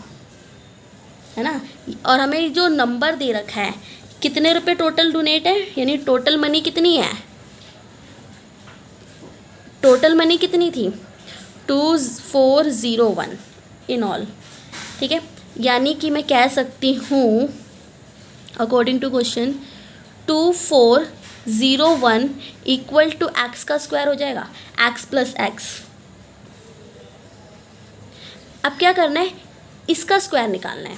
है ना। और हमें जो नंबर दे रखा है कितने रुपए टोटल डोनेट है, यानी टोटल मनी कितनी है, टोटल मनी कितनी थी 2401 इन ऑल, ठीक है। यानी कि मैं कह सकती हूँ according to question 2401 01 equal to X का स्क्वायर हो जाएगा, एक्स प्लस एक्स। अब क्या करना है, इसका स्क्वायर निकालना है,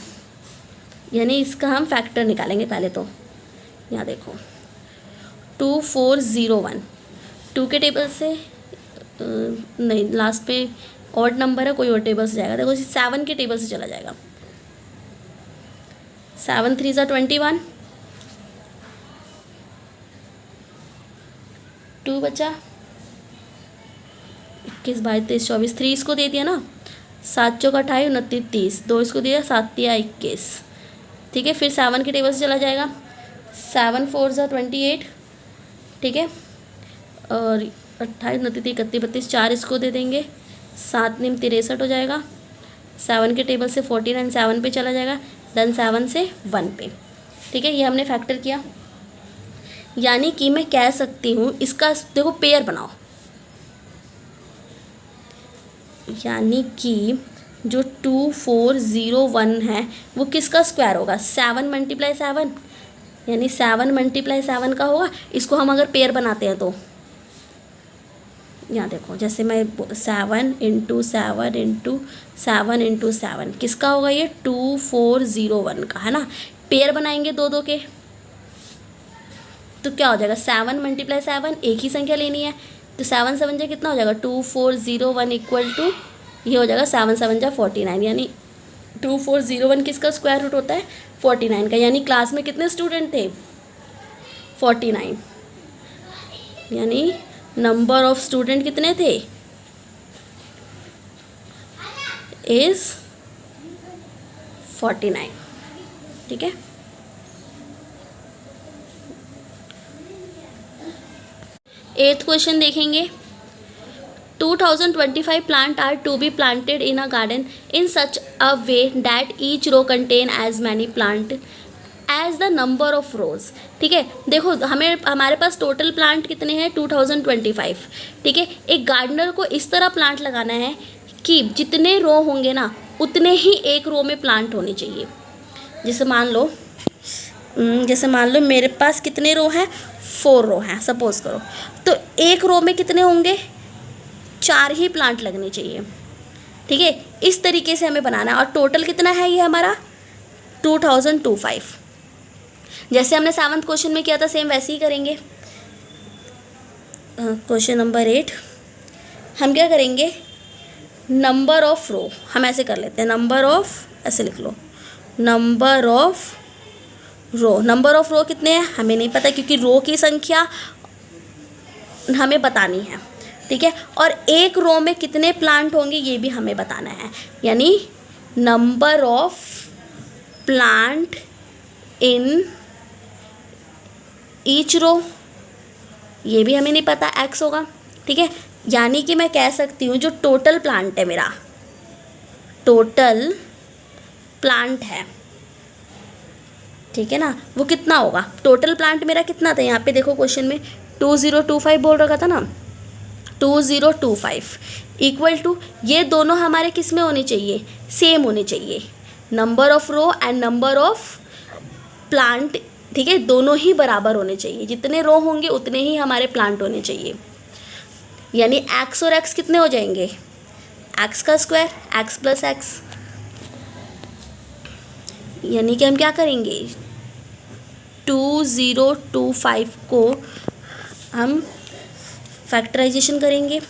यानी इसका हम फैक्टर निकालेंगे पहले। तो यहाँ देखो 2401, 2 के टेबल से नहीं, लास्ट पे ऑड नंबर है, कोई और टेबल से जाएगा। देखो 7 के टेबल से चला जाएगा, 7 3 ज़ा 21, 2 बचा, 21 22 23 24, 3 इसको दे दिया ना, 7 चौक 28 29 30, 2 इसको दिया, 7 दिया 21। ठीक है, फिर 7 के टेबल से चला जाएगा, 7 4 ज़ा 28, ठीक है, और 28 29 31 32 4 इसको दे देंगे, 7 निम 63 हो जाएगा। 7 के टेबल से 49 7 पे चला जाएगा, देन 7 से 1 पे। ठीक है, ये हमने फैक्टर किया, यानी कि मैं कह सकती हूँ इसका देखो पेयर बनाओ, यानी कि जो 2401 है वो किसका स्क्वायर होगा, 7 मल्टीप्लाई 7, यानी 7 मल्टीप्लाई 7 का होगा। इसको हम अगर पेयर बनाते हैं तो यहाँ देखो, जैसे मैं 7 इंटू 7 इंटू 7 इंटू 7 किसका होगा, ये 2401 का है ना। पेयर बनाएंगे दो दो के तो क्या हो जाएगा, 7 मल्टीप्लाई 7, एक ही संख्या लेनी है तो 7 7 जा कितना हो जाएगा, 2401 इक्वल टू ये हो जाएगा 7 7 जा 49, यानी 2401 किसका स्क्वायर रूट होता है, 49 का। यानी क्लास में कितने स्टूडेंट थे, 49, यानी नंबर ऑफ स्टूडेंट कितने थे, इज 49। ठीक है, एथ क्वेश्चन देखेंगे। 2025 plant are to be planted in a garden in such a way that each row contain as many plant as the number of rows। ठीक है, देखो हमारे पास टोटल प्लांट कितने हैं, 2025। ठीक है, एक गार्डनर को इस तरह प्लांट लगाना है कि जितने रो होंगे ना उतने ही एक रो में प्लांट होने चाहिए। जैसे मान लो मेरे पास कितने रो हैं, 4 रो हैं सपोज करो, तो एक रो में कितने होंगे, 4 ही प्लांट लगने चाहिए। ठीक है, इस तरीके से हमें बनाना है। और टोटल कितना है ये हमारा 2025। जैसे हमने 7th क्वेश्चन में किया था सेम वैसे ही करेंगे। क्वेश्चन नंबर 8 हम क्या करेंगे, नंबर ऑफ रो हम ऐसे कर लेते हैं, नंबर ऑफ, ऐसे लिख लो, number of row. Number of row कितने हैं हमें नहीं पता, क्योंकि रो की संख्या हमें बतानी है। ठीक है, और एक रो में कितने प्लांट होंगे ये भी हमें बताना है, यानी number of plant in each row, ये भी हमें नहीं पता, एक्स होगा। ठीक है, यानी कि मैं कह सकती हूँ जो टोटल प्लांट है मेरा, टोटल प्लांट है, ठीक है ना, वो कितना होगा, टोटल प्लांट मेरा कितना था, यहाँ पे देखो क्वेश्चन में 2025 बोल रखा था ना, 2025 इक्वल टू, ये दोनों हमारे किस में होने चाहिए, सेम होने चाहिए, number of row and number of plant. ठीक है, दोनों ही बराबर होने चाहिए, जितने रो होंगे उतने ही हमारे प्लांट होने चाहिए। यानी एक्स और एक्स कितने हो जाएंगे, एक्स का स्क्वायर, एक्स प्लस एक्स, यानी कि हम क्या करेंगे, 2025 को हम फैक्टराइजेशन करेंगे,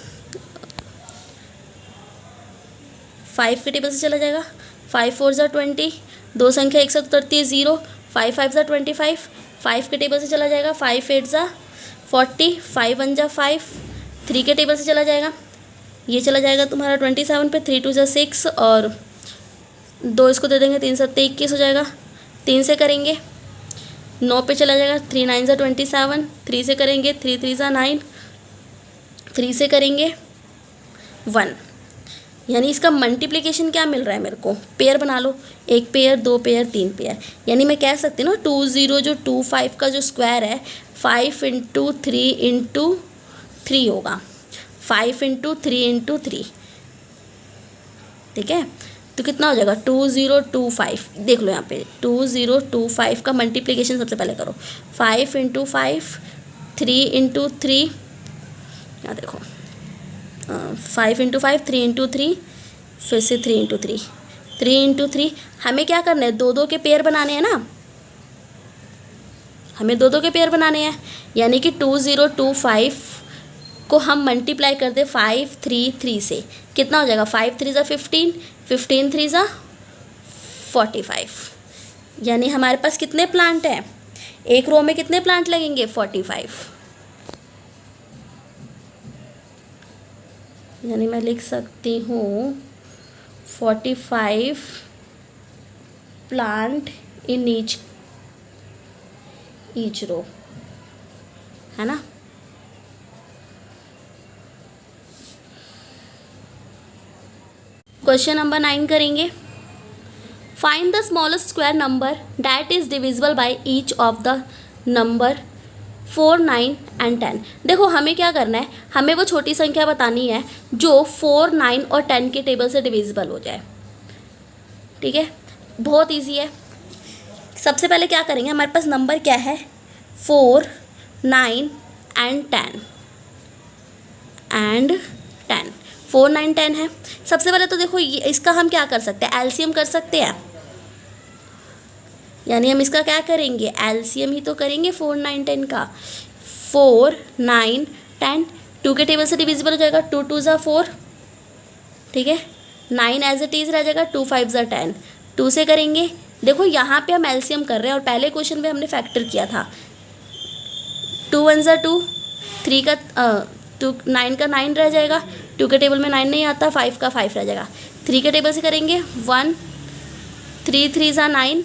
5 के टेबल से चला जाएगा, 5 4 ज़ा 20, दो संख्या एक साथ उतरती है 0, 5 5 ज़ा 25, 5 के टेबल से चला जाएगा, 5 8 ज़ा 40, 5 1 ज़ा 5, 3 के टेबल से चला जाएगा, ये चला जाएगा तुम्हारा 27 पे, 3 2 ज़ा 6, और 2 इसको दे देंगे, 3 7 21 हो जाएगा। 3 से करेंगे 9 पे चला जाएगा, 3 9 ज़ा 27, 3 से करेंगे 3 3 ज़ा 9, 3 से करेंगे 1, यानी इसका मल्टीप्लिकेशन क्या मिल रहा है मेरे को, पेयर बना लो, 1 पेयर 2 पेयर 3 पेयर, यानी मैं कह सकती हूँ ना 2025 का जो स्क्वायर है 5 इंटू 3 इंटू 3 होगा, 5 इंटू 3 इंटू 3। ठीक है, तो कितना हो जाएगा 2025, देख लो यहाँ पे 2025 का मल्टीप्लिकेशन सबसे पहले करो, 5 इंटू 5 3 × 3, यहाँ देखो 5 × 5, 3 × 3, फिर से 3 × 3, 3 × 3। हमें क्या करना है, दो दो के पेयर बनाने हैं ना, हमें दो दो के पेयर बनाने हैं, यानी कि 2025 को हम मल्टीप्लाई कर दे 5 3 3 से, कितना हो जाएगा, 5 3 = 15, 15 3 = 45। यानी हमारे पास कितने प्लांट हैं, एक रो में कितने प्लांट लगेंगे, 45। यानी मैं लिख सकती हूँ 45 प्लांट इन ईच रो, है ना। क्वेश्चन नंबर 9 करेंगे। Find the smallest square number that is divisible by each of the number 4 9 and 10। देखो हमें क्या करना है, हमें वो छोटी संख्या बतानी है जो 4 9 और 10 के टेबल से डिविजिबल हो जाए। ठीक है, बहुत इजी है। सबसे पहले क्या करेंगे, हमारे पास नंबर क्या है, 4 9 एंड 10 4 9 10 है। सबसे पहले तो देखो ये इसका हम क्या कर सकते हैं, एलसीएम कर सकते हैं। यानी हम इसका क्या करेंगे, एलसीएम ही तो करेंगे 4 9 10 का। 4 9 10 2 के टेबल से डिविजिबल हो जाएगा, 2 2 = 4, ठीक है। 9 एज इट इज़ रह जाएगा, 2 5 = 10, 2 से करेंगे। देखो यहाँ पे हम एलसीएम कर रहे हैं और पहले क्वेश्चन में हमने फैक्टर किया था। 2 1 = 2, 3 का 9 का 9 रह जाएगा, 2 के टेबल में 9 नहीं आता, 5 का 5 रह जाएगा। 3 के टेबल से करेंगे 1, 3 3 = 9,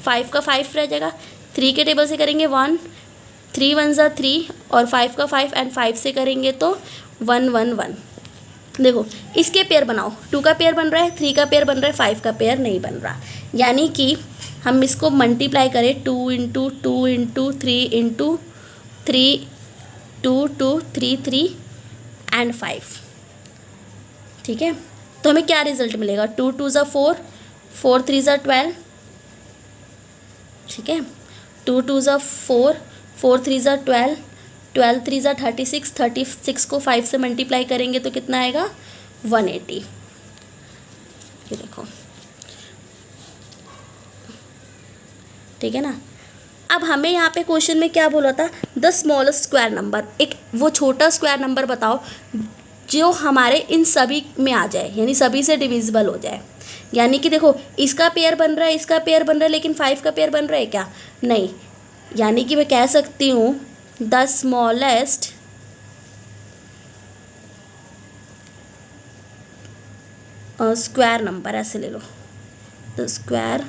5 का 5 रह जाएगा। 3 के टेबल से करेंगे 1, 3 1 = 3 और 5 का 5 एंड 5 से करेंगे तो 1 1 1। देखो इसके पेयर बनाओ, 2 का पेयर बन रहा है, 3 का पेयर बन रहा है, 5 का पेयर नहीं बन रहा। यानी कि हम इसको मल्टीप्लाई करें 2 × 2 × 3 × 3 2 2 3 3 एंड 5। ठीक है, तो हमें क्या रिजल्ट मिलेगा, 2 2 = 4, 4 3 = 12, ठीक है। 2 2 = 4, 4 3 = 12, 12 3 = 36, 36 को 5 से मल्टीप्लाई करेंगे तो कितना आएगा, 180। ये देखो, ठीक है ना। अब हमें यहाँ पे क्वेश्चन में क्या बोला था, द स्मॉलेस्ट स्क्वायर नंबर, एक वो छोटा स्क्वायर नंबर बताओ जो हमारे इन सभी में आ जाए, यानी सभी से डिविजिबल हो जाए। यानी कि देखो इसका पेयर बन रहा है, इसका पेयर बन रहा है, लेकिन 5 का पेयर बन रहा है क्या, नहीं। यानी कि मैं कह सकती हूँ द स्मॉलेस्ट स्क्वायर नंबर, ऐसे ले लो, द स्क्वायर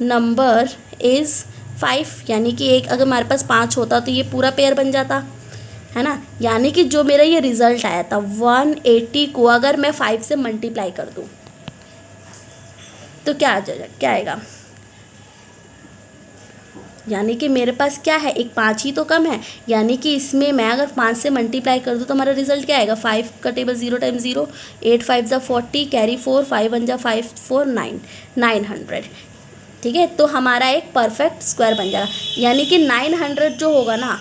नंबर इज़ 5। यानी कि एक अगर हमारे पास 5 होता तो ये पूरा पेयर बन जाता, है ना। यानी कि जो मेरा ये रिजल्ट आया था 180 को अगर मैं 5 से मल्टीप्लाई कर दूँ तो क्या आ जाएगा, क्या आएगा, यानी कि मेरे पास क्या है, एक 5 ही तो कम है। यानी कि इसमें मैं अगर 5 से मल्टीप्लाई कर दूँ तो हमारा रिजल्ट क्या आएगा, 5 का टेबल 0 × 0, 8 5 = 40, कैरी 4, 5 1 = 5 4 9, 900। ठीक है, तो हमारा एक परफेक्ट स्क्वायर बन जाएगा। यानी कि 900 जो होगा ना,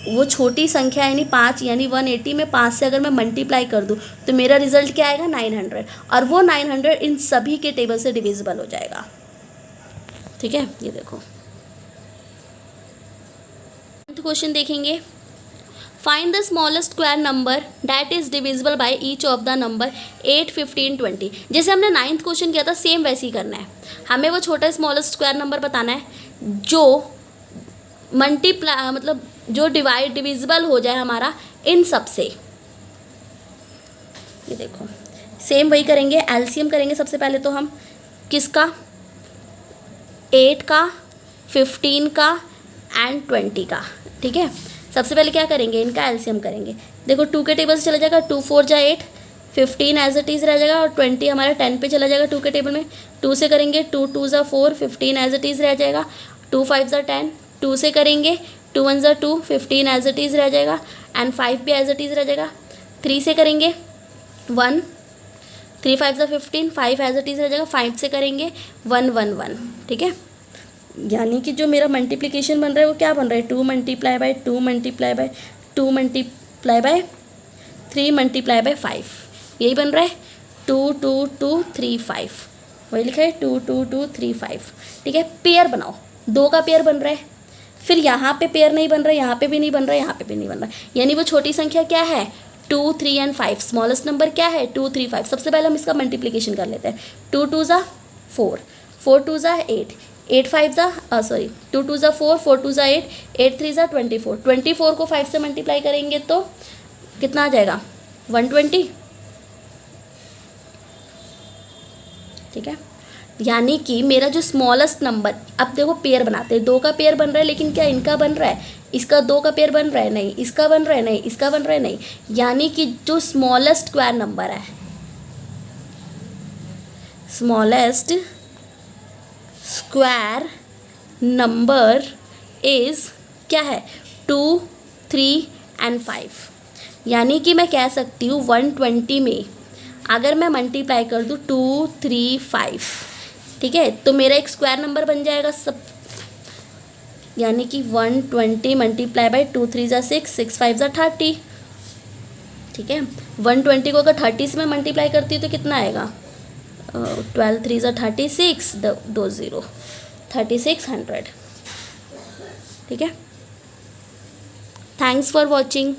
वो छोटी संख्या यानी 5, यानी 180 में 5 से अगर मैं मल्टीप्लाई कर दूँ तो मेरा रिजल्ट क्या आएगा, 900, और वो 900 इन सभी के टेबल से डिविजिबल हो जाएगा। ठीक है, ये देखो क्वेश्चन देखेंगे। Find the smallest square number that is divisible by each of the number 8 15 20। जैसे हमने 9th क्वेश्चन किया था, सेम वैसे ही करना है। हमें वो छोटा स्मॉलेस्ट स्क्वायर नंबर बताना है जो मल्टीप्लाई मतलब जो डिविजिबल हो जाए हमारा इन सब से। ये देखो सेम वही करेंगे, एलसीएम करेंगे सबसे पहले तो हम, किसका, 8 का, 15 का एंड 20 का। ठीक है, सबसे पहले क्या करेंगे, इनका एलसीएम करेंगे। देखो 2 के टेबल से चला जाएगा, 2 4 = 8, 15 एज इट इज़ रह जाएगा और 20 हमारा 10 पे चला जाएगा 2 के टेबल में। 2 से करेंगे, 2 2 = 4, 15 एज इट इज़ रह जाएगा, 2 5 = 10, 2 से करेंगे, 2 1 = 2, 15 एज इट इज़ रह जाएगा एंड 5 भी एज इट इज़ रह जाएगा। 3 से करेंगे 1, 3 5 = 15, 5 एज इट इज़ रह जाएगा, 5 से करेंगे 1 1 1। ठीक है, यानी कि जो मेरा मल्टीप्लिकेशन बन रहा है वो क्या बन रहा है, 2 multiply by 2 multiply by 2 multiply by 3 multiply by 5, यही बन रहा है 2 2 2 3 5, वही लिखा है 2 2 2 3 5। ठीक है, पेयर बनाओ, 2 का पेयर बन रहा है, फिर यहाँ पे पेयर नहीं बन रहा है, यहाँ पे भी नहीं बन रहा है, यहाँ पे भी नहीं बन रहा है, यानी वो छोटी संख्या क्या है 2 3 एंड 5, स्मॉलेस्ट नंबर क्या है 2 3 5। सबसे पहले हम इसका मल्टीप्लिकेशन कर लेते हैं, 2 2 ज़ा 4, 4 2 ज़ा 8, 8 5 ज़ा 2 2 ज़ा 4, 4 2 ज़ा 8, 8 3 ज़ा 24, 24 को 5 से मल्टीप्लाई करेंगे तो कितना आ जाएगा 120। ठीक है, यानी कि मेरा जो स्मॉलेस्ट नंबर, अब देखो पेयर बनाते हैं, 2 का पेयर बन रहा है, लेकिन क्या इनका बन रहा है, इसका 2 का पेयर बन रहा है नहीं, इसका बन रहा है नहीं, इसका बन रहा है नहीं, यानी कि जो स्मॉलेस्ट स्क्वायर नंबर है, स्मॉलेस्ट स्क्वायर नंबर इज क्या है 2 3 एंड 5। यानी कि मैं कह सकती हूँ 120 में अगर मैं मल्टीप्लाई कर दूँ 2 3 5, ठीक है, तो मेरा एक स्क्वायर नंबर बन जाएगा सब, यानी कि 120 मल्टीप्लाई बाई 2 3 ज़ा 6, 6 5 ज़ा 30। ठीक है, 120 को अगर 30 से मैं मल्टीप्लाई करती हूँ तो कितना आएगा 12 3 ज़ा 36, 2 0 3600। ठीक है, थैंक्स फॉर वॉचिंग।